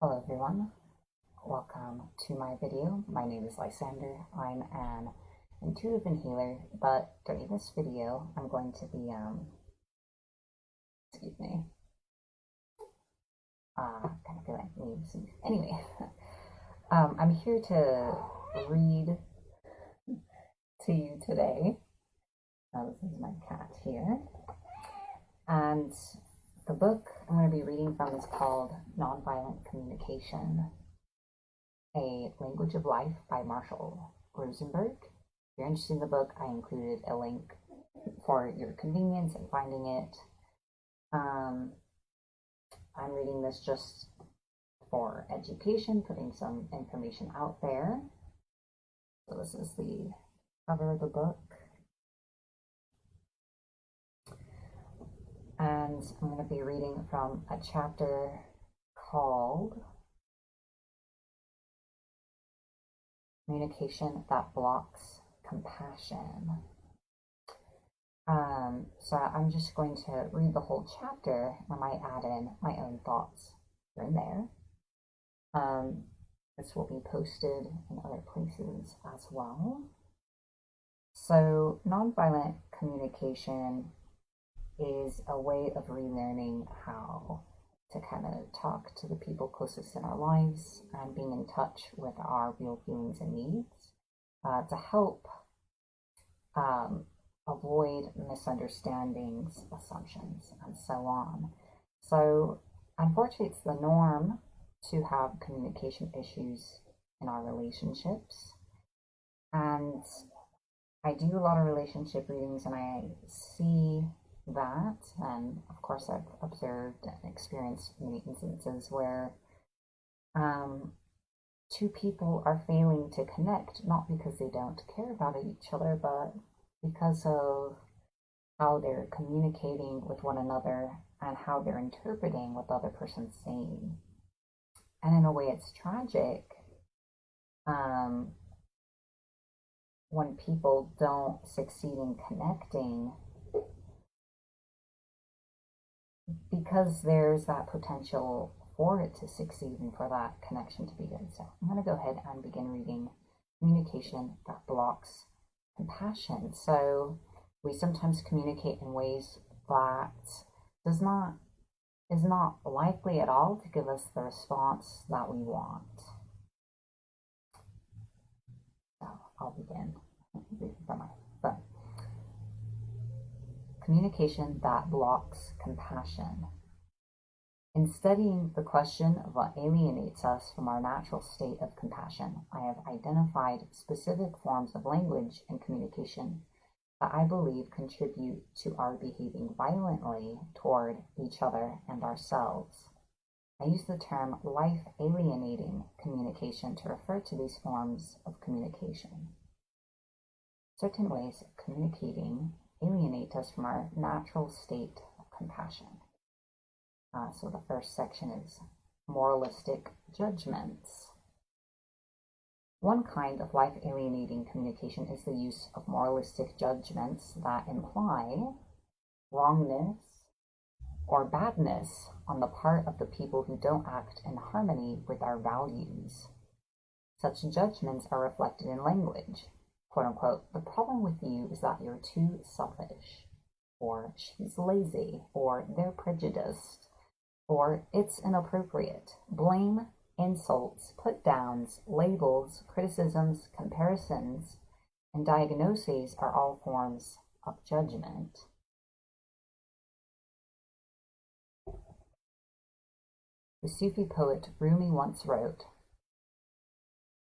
Hello everyone, welcome to my video. My name is Lysander. I'm an intuitive and healer, but during this video I'm going to be, excuse me, kind of feeling me. Anyway, I'm here to read to you today. This is my cat here. And the book I'm going to be reading from is called Nonviolent Communication, A Language of Life by Marshall Rosenberg. If you're interested in the book, I included a link for your convenience in finding it. I'm reading this just for education, putting some information out there. So this is the cover of the book. And I'm going to be reading from a chapter called Communication That Blocks Compassion. So I'm just going to read the whole chapter. I might add in my own thoughts here and there. This will be posted in other places as well. So nonviolent communication is a way of relearning how to kind of talk to the people closest in our lives and being in touch with our real feelings and needs to help avoid misunderstandings, assumptions, and so on. So unfortunately, it's the norm to have communication issues in our relationships. And I do a lot of relationship readings and I see that, and of course I've observed and experienced many instances where two people are failing to connect, not because they don't care about each other, but because of how they're communicating with one another and how they're interpreting what the other person's saying. And in a way it's tragic when people don't succeed in connecting, because there's that potential for it to succeed and for that connection to be good. So I'm going to go ahead and begin reading Communication That Blocks Compassion. So we sometimes communicate in ways that is not likely at all to give us the response that we want. So I'll begin from my phone. Communication that blocks compassion. In studying the question of what alienates us from our natural state of compassion, I have identified specific forms of language and communication that I believe contribute to our behaving violently toward each other and ourselves. I use the term life-alienating communication to refer to these forms of communication. Certain ways of communicating alienate us from our natural state of compassion. So the first section is moralistic judgments. One kind of life-alienating communication is the use of moralistic judgments that imply wrongness or badness on the part of the people who don't act in harmony with our values. Such judgments are reflected in language. Quote unquote, the problem with you is that you're too selfish, or she's lazy, or they're prejudiced, or it's inappropriate. Blame, insults, put-downs, labels, criticisms, comparisons, and diagnoses are all forms of judgment. The Sufi poet Rumi once wrote,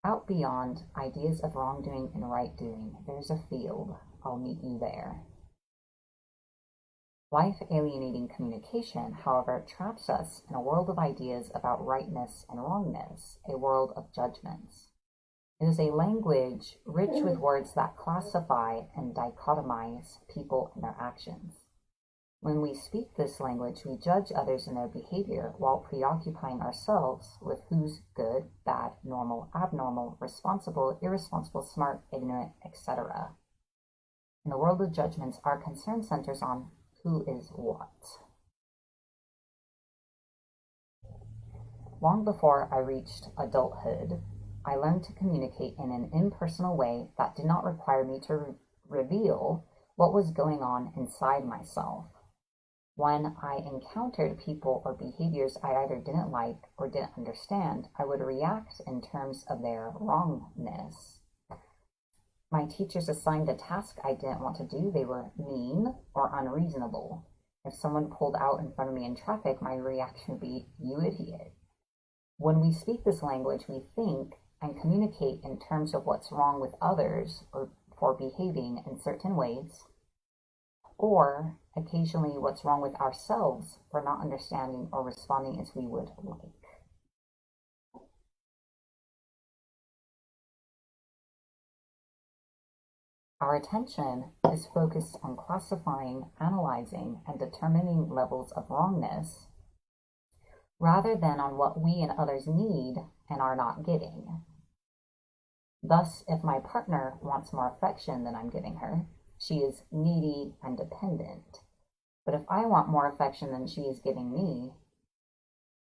"Out beyond ideas of wrongdoing and right-doing, there's a field. I'll meet you there." Life-alienating communication, however, traps us in a world of ideas about rightness and wrongness, a world of judgments. It is a language rich with words that classify and dichotomize people and their actions. When we speak this language, we judge others and their behavior while preoccupying ourselves with who's good, bad, normal, abnormal, responsible, irresponsible, smart, ignorant, etc. In the world of judgments, our concern centers on who is what. Long before I reached adulthood, I learned to communicate in an impersonal way that did not require me to reveal what was going on inside myself. When I encountered people or behaviors I either didn't like or didn't understand, I would react in terms of their wrongness. My teachers assigned a task I didn't want to do. They were mean or unreasonable. If someone pulled out in front of me in traffic, my reaction would be, "You idiot." When we speak this language, we think and communicate in terms of what's wrong with others or for behaving in certain ways, or occasionally what's wrong with ourselves for not understanding or responding as we would like. Our attention is focused on classifying, analyzing, and determining levels of wrongness rather than on what we and others need and are not getting. Thus, if my partner wants more affection than I'm giving her, she is needy and dependent. But if I want more affection than she is giving me,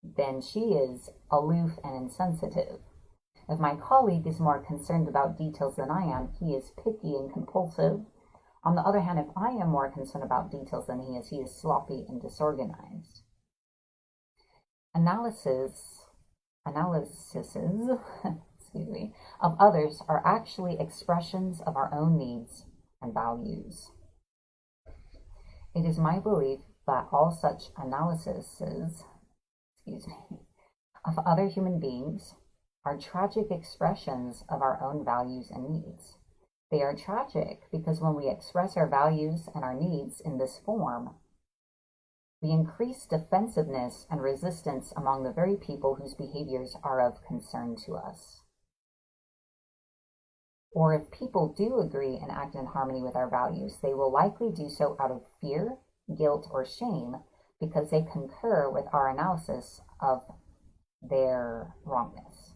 then she is aloof and insensitive. If my colleague is more concerned about details than I am, he is picky and compulsive. On the other hand, if I am more concerned about details than he is sloppy and disorganized. Analyses of others are actually expressions of our own needs and values. It is my belief that all such analyses of other human beings are tragic expressions of our own values and needs. They are tragic because when we express our values and our needs in this form, we increase defensiveness and resistance among the very people whose behaviors are of concern to us. Or if people do agree and act in harmony with our values, they will likely do so out of fear, guilt, or shame because they concur with our analysis of their wrongness.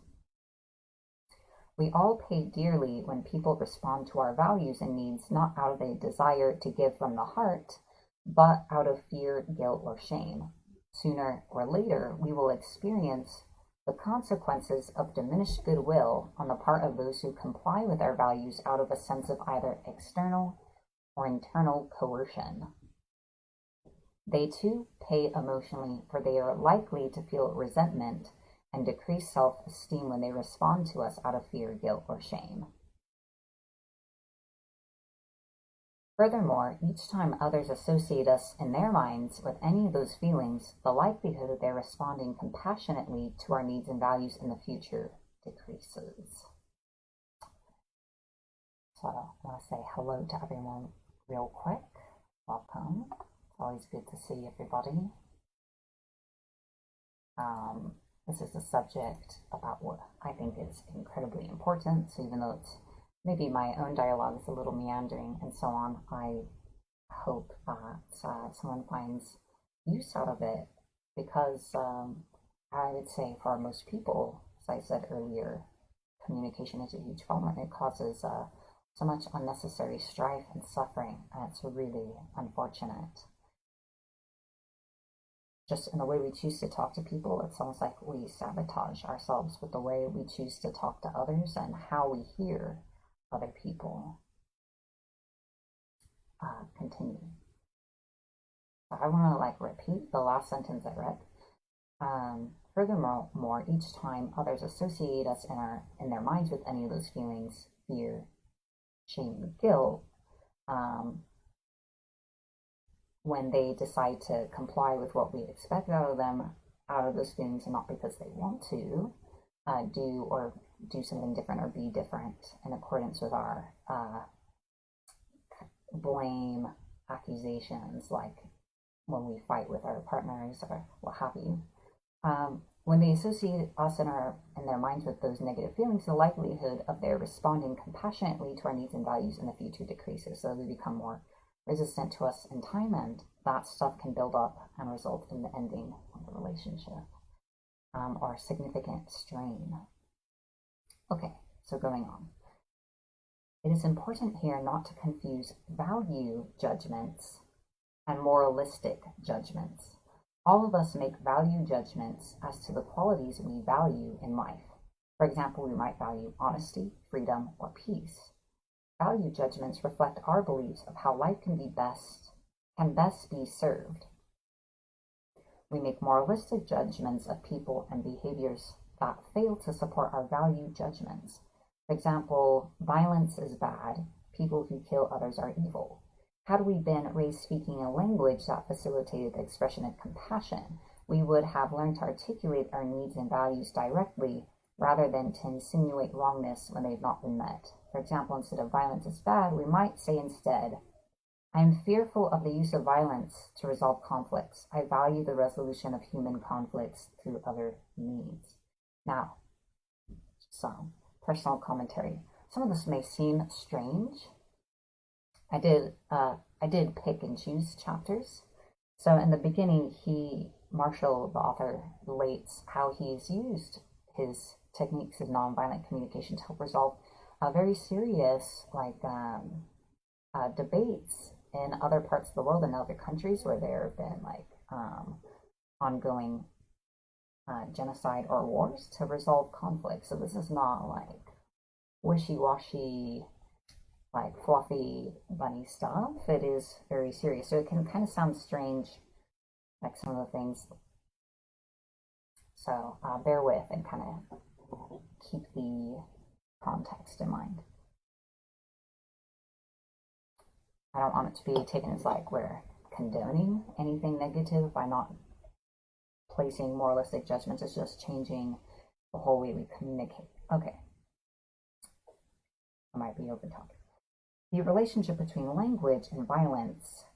We all pay dearly when people respond to our values and needs not out of a desire to give from the heart, but out of fear, guilt, or shame. Sooner or later, we will experience the consequences of diminished goodwill on the part of those who comply with our values out of a sense of either external or internal coercion. They too pay emotionally, for they are likely to feel resentment and decreased self-esteem when they respond to us out of fear, guilt, or shame. Furthermore, each time others associate us in their minds with any of those feelings, the likelihood of their responding compassionately to our needs and values in the future decreases. So I want to say hello to everyone real quick. Welcome. It's always good to see everybody. This is a subject about what I think is incredibly important, so even though it's maybe my own dialogue is a little meandering and so on, I hope that someone finds use out of it because I would say for most people, as I said earlier, communication is a huge problem and it causes so much unnecessary strife and suffering, and it's really unfortunate. Just in the way we choose to talk to people, it's almost like we sabotage ourselves with the way we choose to talk to others and how we hear other people. Continue. So I want to repeat the last sentence I read. Furthermore, each time others associate us in their minds with any of those feelings, fear, shame, and guilt, when they decide to comply with what we expect out of them, out of those feelings, and not because they want to do something different or be different in accordance with our blame accusations, like when we fight with our partners or what have you. When they associate us in their minds with those negative feelings, the likelihood of their responding compassionately to our needs and values in the future decreases. So they become more resistant to us in time, and that stuff can build up and result in the ending of the relationship or significant strain. Okay, so going on. It is important here not to confuse value judgments and moralistic judgments. All of us make value judgments as to the qualities we value in life. For example, we might value honesty, freedom, or peace. Value judgments reflect our beliefs of how life can best be served. We make moralistic judgments of people and behaviors that fail to support our value judgments. For example, violence is bad. People who kill others are evil. Had we been raised speaking a language that facilitated the expression of compassion, we would have learned to articulate our needs and values directly rather than to insinuate wrongness when they've not been met. For example, instead of violence is bad, we might say instead, I am fearful of the use of violence to resolve conflicts. I value the resolution of human conflicts through other means. Now, some personal commentary. Some of this may seem strange. I did pick and choose chapters. So in the beginning, Marshall, the author, relates how he's used his techniques of nonviolent communication to help resolve very serious debates in other parts of the world and other countries where there have been ongoing genocide or wars to resolve conflict. So this is not wishy-washy, fluffy bunny stuff. It is very serious. So it can kind of sound strange, like some of the things. So bear with and kind of keep the context in mind. I don't want it to be taken as we're condoning anything negative by not placing moralistic judgments. It's just changing the whole way we communicate. Okay. I might be over talking. The relationship between language and violence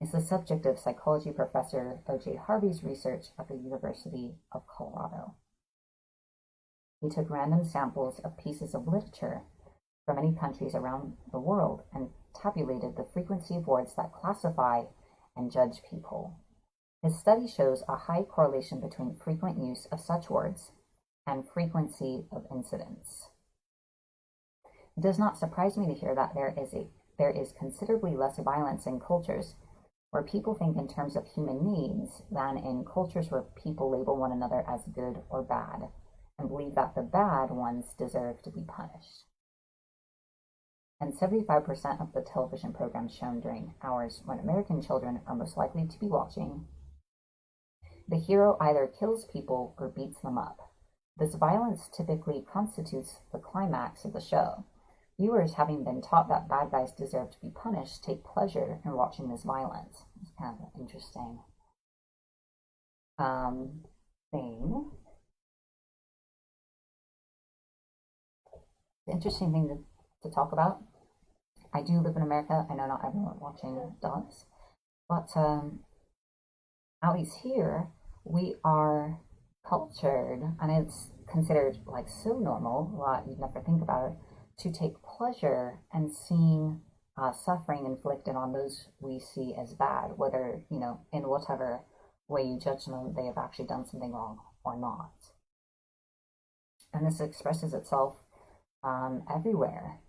is the subject of psychology professor O.J. Harvey's research at the University of Colorado. He took random samples of pieces of literature from many countries around the world and tabulated the frequency of words that classify and judge people. His study shows a high correlation between frequent use of such words and frequency of incidents. It does not surprise me to hear that there is considerably less violence in cultures where people think in terms of human needs than in cultures where people label one another as good or bad and believe that the bad ones deserve to be punished. And 75% of the television programs shown during hours when American children are most likely to be watching, the hero either kills people or beats them up. This violence typically constitutes the climax of the show. Viewers, having been taught that bad guys deserve to be punished, take pleasure in watching this violence. It's kind of an interesting thing. The interesting thing to talk about. I do live in America. I know not everyone watching does. But at least here, we are cultured, and it's considered so normal that you'd never think about it, to take pleasure in seeing suffering inflicted on those we see as bad, whether, in whatever way you judge them, they have actually done something wrong or not. And this expresses itself everywhere.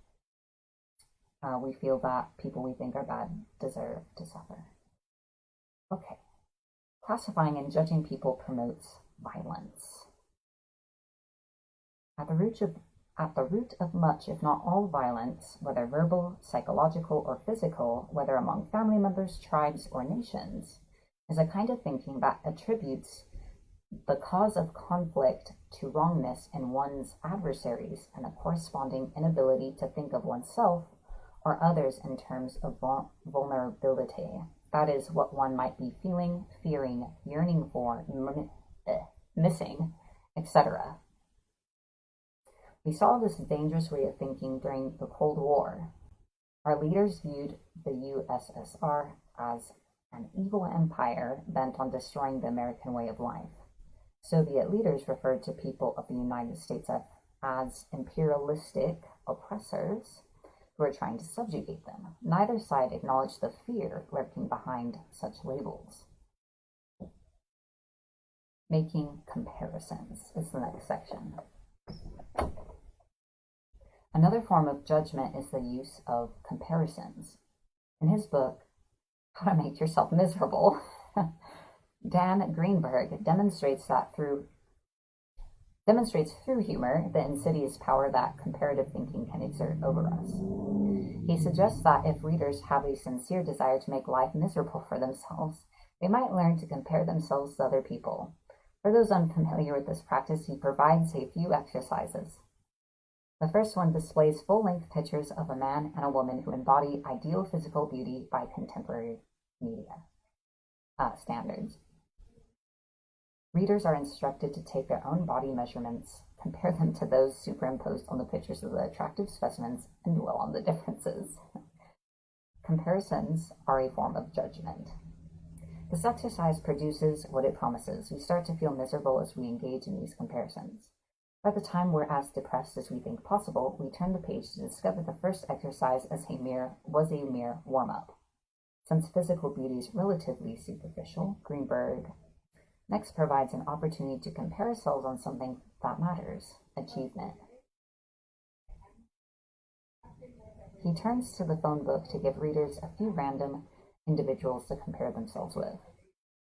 We feel that people we think are bad deserve to suffer. Okay. Classifying and judging people promotes violence. At the root of much, if not all, violence, whether verbal, psychological, or physical, whether among family members, tribes, or nations, is a kind of thinking that attributes the cause of conflict to wrongness in one's adversaries and a corresponding inability to think of oneself or others in terms of vulnerability. That is what one might be feeling, fearing, yearning for, missing, etc. We saw this dangerous way of thinking during the Cold War. Our leaders viewed the USSR as an evil empire bent on destroying the American way of life. Soviet leaders referred to people of the United States as imperialistic oppressors who are trying to subjugate them. Neither side acknowledged the fear lurking behind such labels. Making comparisons is the next section. Another form of judgment is the use of comparisons. In his book, How to Make Yourself Miserable, Dan Greenberg demonstrates through humor the insidious power that comparative thinking can exert over us. He suggests that if readers have a sincere desire to make life miserable for themselves, they might learn to compare themselves to other people. For those unfamiliar with this practice, he provides a few exercises. The first one displays full-length pictures of a man and a woman who embody ideal physical beauty by contemporary media standards. Readers are instructed to take their own body measurements, compare them to those superimposed on the pictures of the attractive specimens, and dwell on the differences. Comparisons are a form of judgment. This exercise produces what it promises. We start to feel miserable as we engage in these comparisons. By the time we're as depressed as we think possible, we turn the page to discover the first exercise was a mere warm-up. Since physical beauty is relatively superficial, Greenberg next provides an opportunity to compare ourselves on something that matters: achievement. He turns to the phone book to give readers a few random individuals to compare themselves with.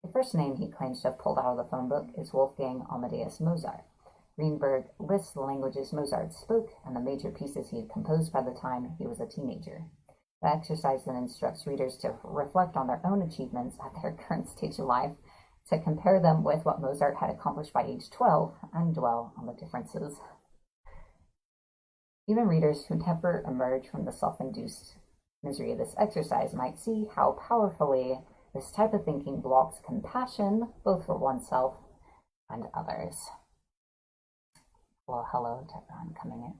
The first name he claims to have pulled out of the phone book is Wolfgang Amadeus Mozart. Greenberg lists the languages Mozart spoke and the major pieces he had composed by the time he was a teenager. The exercise then instructs readers to reflect on their own achievements at their current stage of life, to compare them with what Mozart had accomplished by age 12, and dwell on the differences. Even readers who never emerge from the self-induced misery of this exercise might see how powerfully this type of thinking blocks compassion, both for oneself and others. Well, hello to everyone coming in.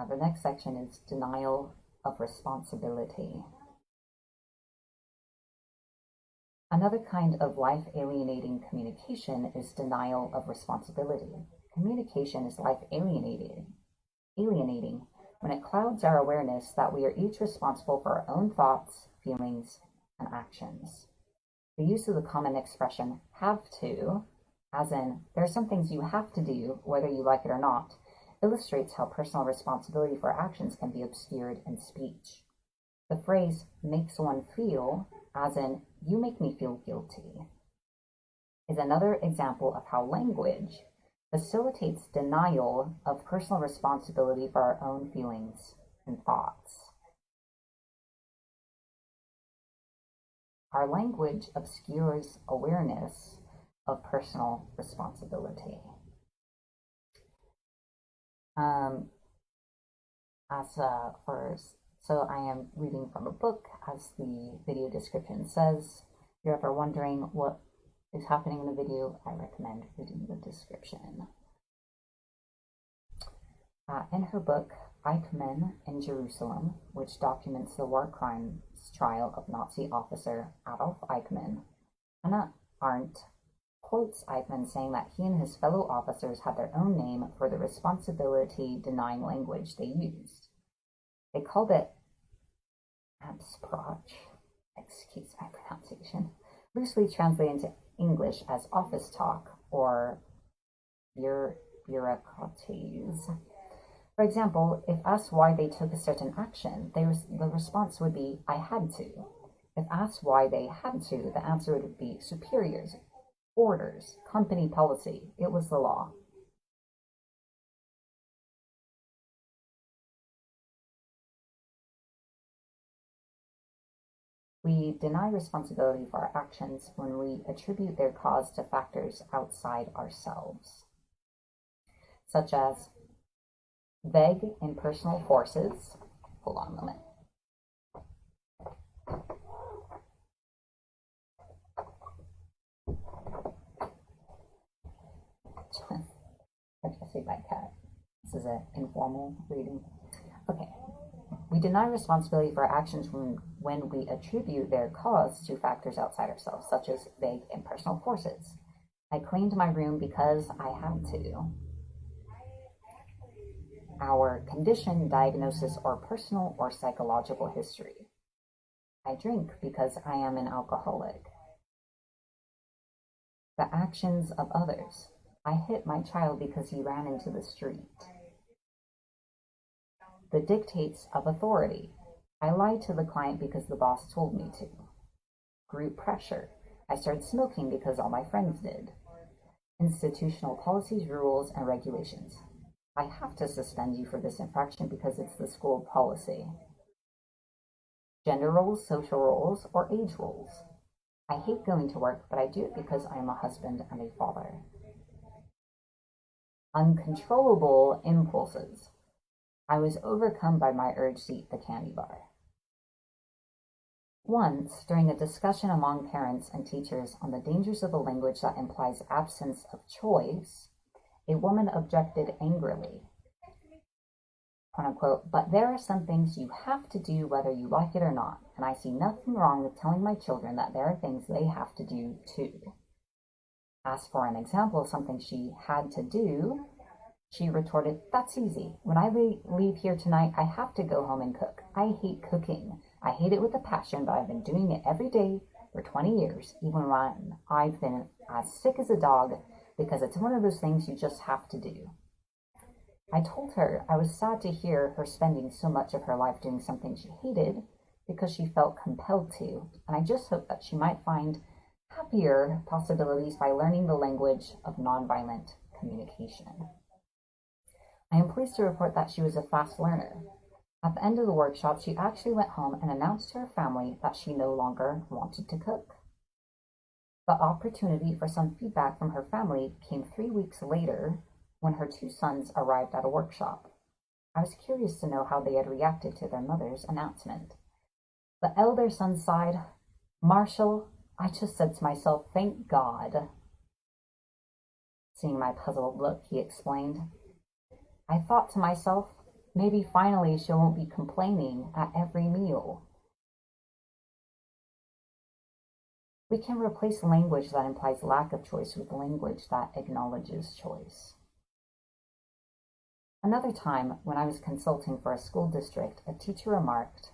The next section is denial of responsibility. Another kind of life-alienating communication is denial of responsibility. Communication is life-alienating when it clouds our awareness that we are each responsible for our own thoughts, feelings, and actions. The use of the common expression "have to," as in, there are some things you have to do, whether you like it or not, illustrates how personal responsibility for actions can be obscured in speech. The phrase "makes one feel," as in, "you make me feel guilty," is another example of how language facilitates denial of personal responsibility for our own feelings and thoughts. Our language obscures awareness of personal responsibility. So I am reading from a book, as the video description says. If you're ever wondering what is happening in the video, I recommend reading the description. In her book, Eichmann in Jerusalem, which documents the war crimes trial of Nazi officer Adolf Eichmann, Hannah Arendt quotes Eichmann saying that he and his fellow officers had their own name for the responsibility-denying language they used. They called it Absprach, excuse my pronunciation, loosely translated into English as office talk or bureaucraties. For example, if asked why they took a certain action, the response would be, "I had to." If asked why they had to, the answer would be superiors, orders, company policy. It was the law. We deny responsibility for our actions when we attribute their cause to factors outside ourselves, such as vague impersonal forces. Hold on a moment. Adjusting my cat. This is an informal reading. Okay. We deny responsibility for our actions when we attribute their cause to factors outside ourselves, such as vague impersonal forces. I cleaned my room because I had to. Our condition, diagnosis, or personal or psychological history. I drink because I am an alcoholic. The actions of others. I hit my child because he ran into the street. The dictates of authority. I lied to the client because the boss told me to. Group pressure. I started smoking because all my friends did. Institutional policies, rules, and regulations. I have to suspend you for this infraction because it's the school policy. Gender roles, social roles, or age roles. I hate going to work, but I do it because I am a husband and a father. Uncontrollable impulses. I was overcome by my urge to eat the candy bar. Once, during a discussion among parents and teachers on the dangers of a language that implies absence of choice, a woman objected angrily, quote unquote, but there are some things you have to do whether you like it or not, and I see nothing wrong with telling my children that there are things they have to do too. Asked for an example of something she had to do, she retorted, that's easy. When I leave here tonight, I have to go home and cook. I hate cooking. I hate it with a passion, but I've been doing it every day for 20 years, even when I've been as sick as a dog, because it's one of those things you just have to do. I told her I was sad to hear her spending so much of her life doing something she hated because she felt compelled to, and I just hoped that she might find happier possibilities by learning the language of nonviolent communication. I am pleased to report that she was a fast learner. At the end of the workshop, she actually went home and announced to her family that she no longer wanted to cook. The opportunity for some feedback from her family came 3 weeks later when her 2 sons arrived at a workshop. I was curious to know how they had reacted to their mother's announcement. The elder son sighed, Marshall, I just said to myself, thank God. Seeing my puzzled look, he explained, I thought to myself, maybe finally she won't be complaining at every meal. We can replace language that implies lack of choice with language that acknowledges choice. Another time, when I was consulting for a school district, a teacher remarked,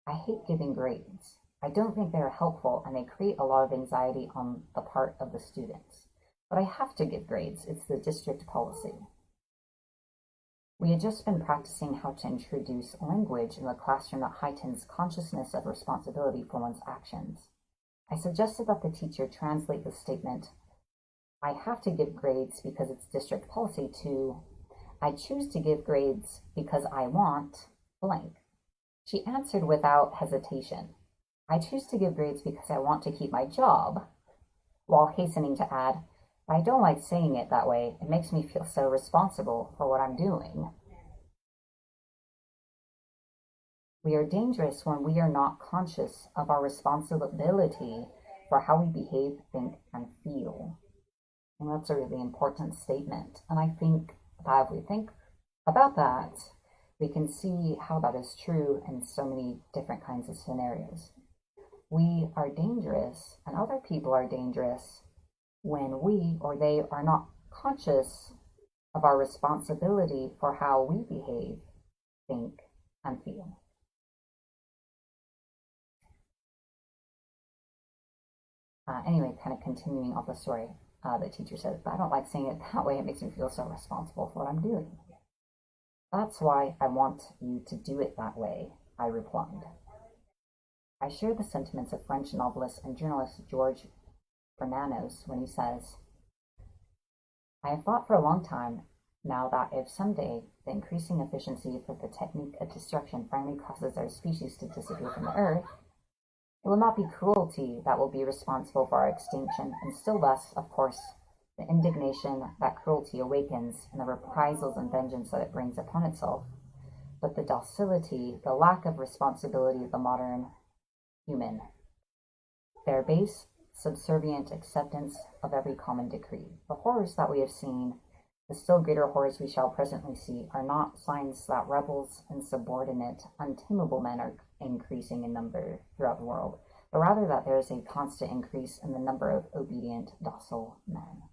I hate giving grades. I don't think they are helpful and they create a lot of anxiety on the part of the students. But I have to give grades. It's the district policy. We had just been practicing how to introduce language in the classroom that heightens consciousness of responsibility for one's actions. I suggested that the teacher translate the statement, I have to give grades because it's district policy, to, I choose to give grades because I want blank. She answered without hesitation, I choose to give grades because I want to keep my job, while hastening to add, I don't like saying it that way. It makes me feel so responsible for what I'm doing. We are dangerous when we are not conscious of our responsibility for how we behave, think, and feel. And that's a really important statement. And I think that if we think about that, we can see how that is true in so many different kinds of scenarios. We are dangerous, and other people are dangerous when we or they are not conscious of our responsibility for how we behave, think, and feel. Anyway, kind of continuing off the story, the teacher said, but I don't like saying it that way. It makes me feel so responsible for what I'm doing. That's why I want you to do it that way, I replied. I share the sentiments of French novelist and journalist Georges Bernanos when he says, I have thought for a long time now that if someday the increasing efficiency of the technique of destruction finally causes our species to disappear from the earth, it will not be cruelty that will be responsible for our extinction, and still less, of course, the indignation that cruelty awakens and the reprisals and vengeance that it brings upon itself, but the docility, the lack of responsibility of the modern human, their base, subservient acceptance of every common decree. The horrors that we have seen, the still greater horrors we shall presently see, are not signs that rebels and subordinate, untamable men are increasing in number throughout the world, but rather that there is a constant increase in the number of obedient, docile men.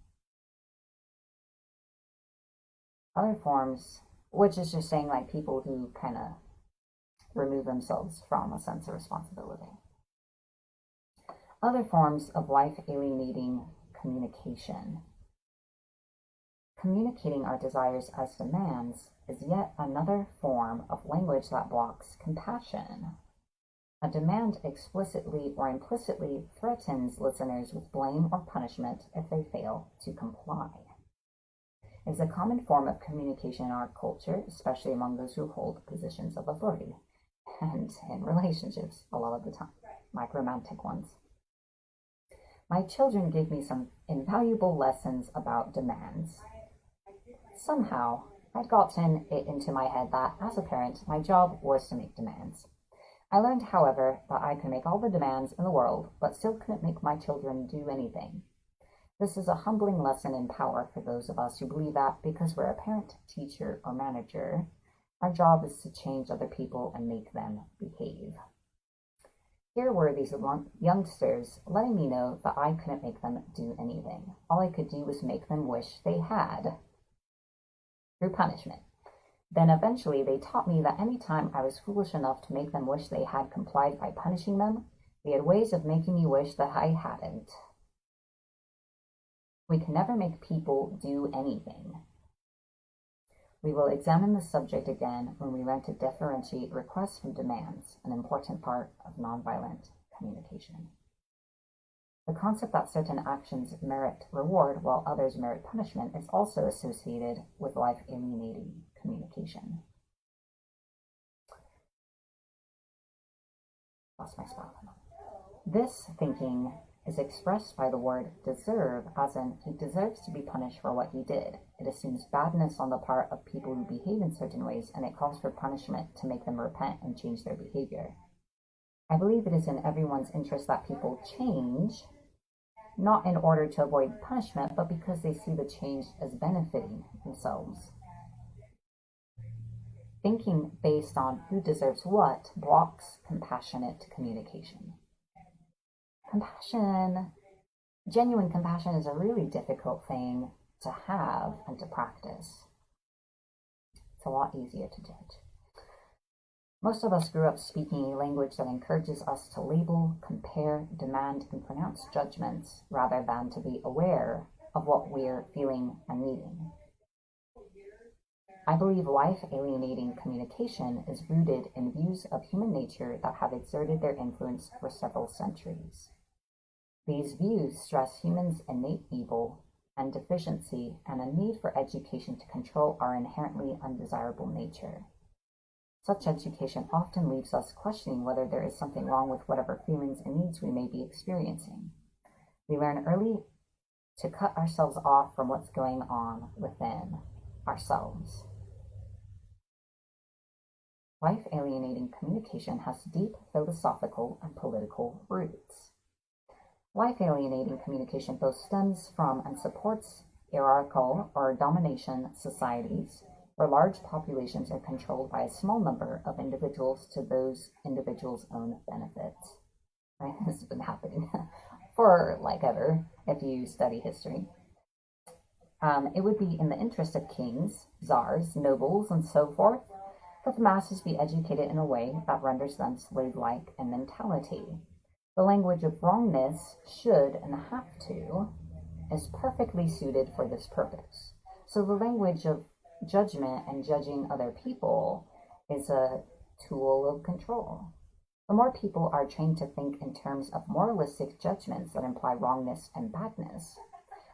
Other forms, which is just saying like people who kind of remove themselves from a sense of responsibility. Other forms of life alienating communication. Communicating our desires as demands is yet another form of language that blocks compassion. A demand explicitly or implicitly threatens listeners with blame or punishment if they fail to comply. It is a common form of communication in our culture, especially among those who hold positions of authority, and in relationships a lot of the time, like romantic ones. My children gave me some invaluable lessons about demands. Somehow, I'd gotten it into my head that, as a parent, my job was to make demands. I learned, however, that I could make all the demands in the world, but still couldn't make my children do anything. This is a humbling lesson in power for those of us who believe that because we're a parent, teacher, or manager, our job is to change other people and make them behave. Here were these youngsters letting me know that I couldn't make them do anything. All I could do was make them wish they had, through punishment. Then eventually they taught me that any time I was foolish enough to make them wish they had complied by punishing them, they had ways of making me wish that I hadn't. We can never make people do anything. We will examine the subject again when we learn to differentiate requests from demands, an important part of nonviolent communication. The concept that certain actions merit reward while others merit punishment is also associated with life-alienating communication. Lost my spot. This thinking is expressed by the word deserve, as in he deserves to be punished for what he did. It assumes badness on the part of people who behave in certain ways, and it calls for punishment to make them repent and change their behavior. I believe it is in everyone's interest that people change, not in order to avoid punishment, but because they see the change as benefiting themselves. Thinking based on who deserves what blocks compassionate communication. Genuine compassion is a really difficult thing to have and to practice. It's a lot easier to judge. Most of us grew up speaking a language that encourages us to label, compare, demand, and pronounce judgments rather than to be aware of what we're feeling and needing. I believe life-alienating communication is rooted in views of human nature that have exerted their influence for several centuries. These views stress humans' innate evil and deficiency and a need for education to control our inherently undesirable nature. Such education often leaves us questioning whether there is something wrong with whatever feelings and needs we may be experiencing. We learn early to cut ourselves off from what's going on within ourselves. Life-alienating communication has deep philosophical and political roots. Life-alienating communication both stems from and supports hierarchical or domination societies where large populations are controlled by a small number of individuals to those individuals' own benefits. Right? This has been happening for ever if you study history. It would be in the interest of kings, czars, nobles, and so forth that the masses be educated in a way that renders them slave-like in mentality. The language of wrongness, should, and have to is perfectly suited for this purpose. So the language of judgment and judging other people is a tool of control. The more people are trained to think in terms of moralistic judgments that imply wrongness and badness,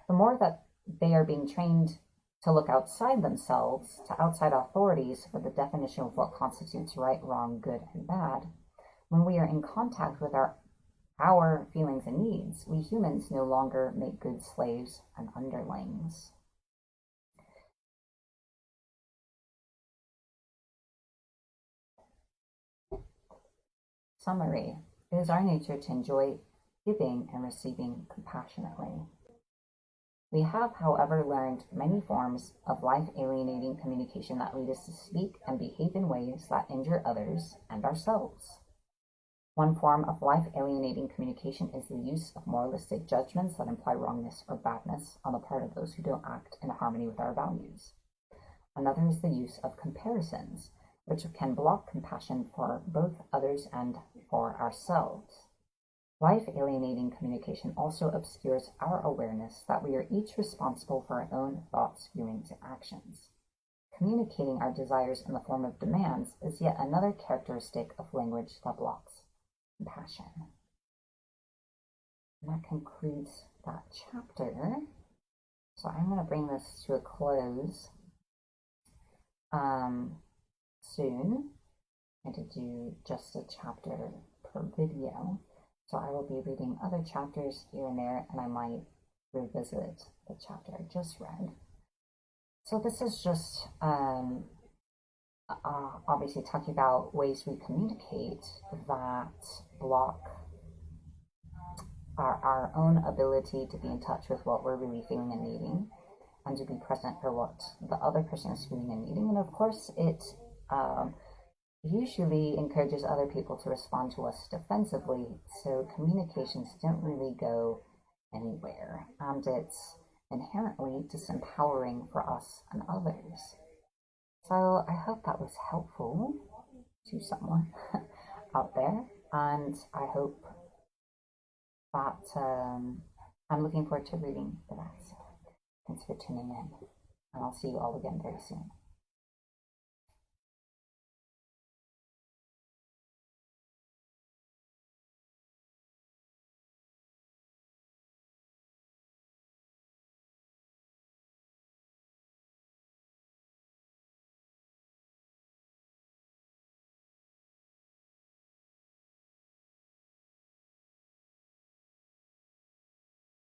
the more that they are being trained to look outside themselves, to outside authorities for the definition of what constitutes right, wrong, good, and bad. When we are in contact with our feelings and needs, we humans no longer make good slaves and underlings. Summary: it is our nature to enjoy giving and receiving compassionately. We have, however, learned many forms of life-alienating communication that lead us to speak and behave in ways that injure others and ourselves. One form of life-alienating communication is the use of moralistic judgments that imply wrongness or badness on the part of those who don't act in harmony with our values. Another is the use of comparisons, which can block compassion for both others and for ourselves. Life-alienating communication also obscures our awareness that we are each responsible for our own thoughts, feelings, and actions. Communicating our desires in the form of demands is yet another characteristic of language that blocks compassion. And that concludes that chapter. So I'm going to bring this to a close soon. I did do just a chapter per video. So I will be reading other chapters here and there, and I might revisit the chapter I just read. So this is just obviously talking about ways we communicate that block our own ability to be in touch with what we're really feeling and needing, and to be present for what the other person is feeling and needing. And of course, it usually encourages other people to respond to us defensively, so communications don't really go anywhere, and it's inherently disempowering for us and others. So I hope that was helpful to someone out there, and I hope that I'm looking forward to reading the rest. Thanks for tuning in, and I'll see you all again very soon.